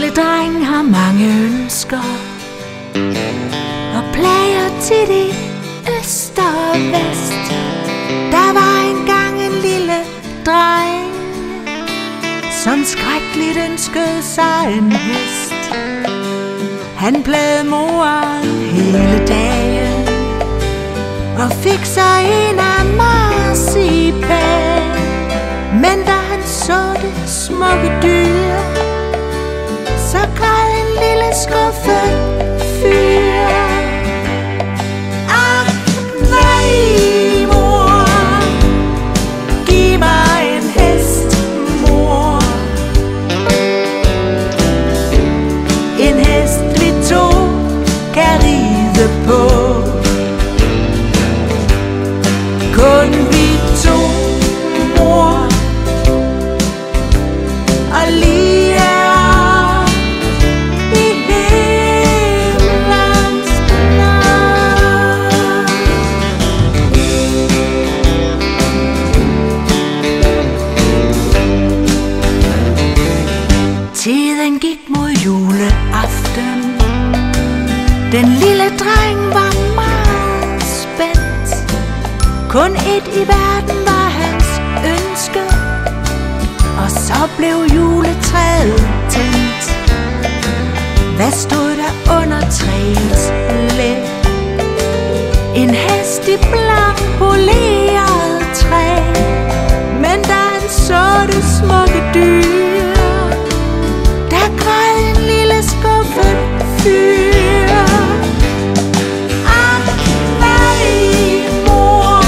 lille dreng har mange ønsker og plager tit i øst og vest. Der var engang en lille dreng, som skrækkeligt ønskede sig en hest. Han plagede moren hele dagen og fik sig en af marcipan. Men da han så det smukke dyr, så græd en lille skuffet fyr. Ach nej, mor, giv mig en hest, mor. En hest vi to kan ride på, kun vi to, mor. Og lige er i himlens land. Tiden gik mod juleaften. Den lille dreng var meget spændt. Kun et i verden var hans ønske, og så blev juletræet tændt. Hvad stod der under træets læ? En hest i blank poleret træ. Men da han så det smukke dyr, der græd en lille skuffet fyr. Ach nej, mor,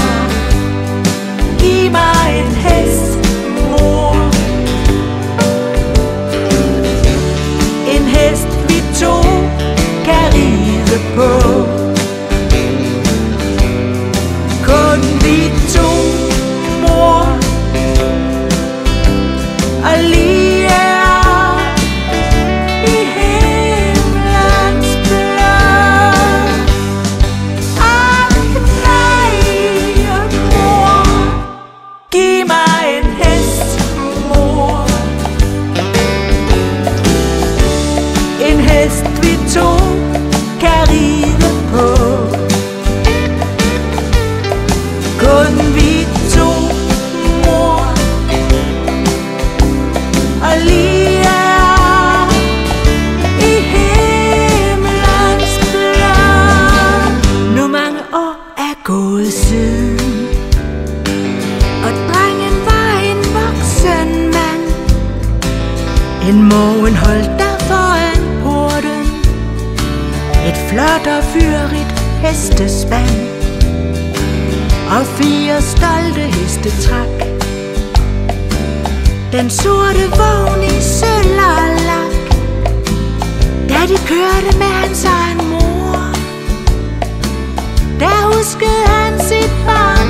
giv mig en hest, mor. En hest vi to kan ride på, kun vi to, mor. Og lige er i himlens blad. Ach nej, mor, giv mig en hest, mor. En hest vi to kan ride på, kun vi to, mor. Og lige er i himlens blad. Nu mange år er gået siden, og drengen var en voksen mand. En morgen holdt der foran porten et flot og fyrigt hestespand, og 4 stolte heste trak den sorte vogn i sølv og lak. Da de kørte med hans egen mor, der huskede han sit barn.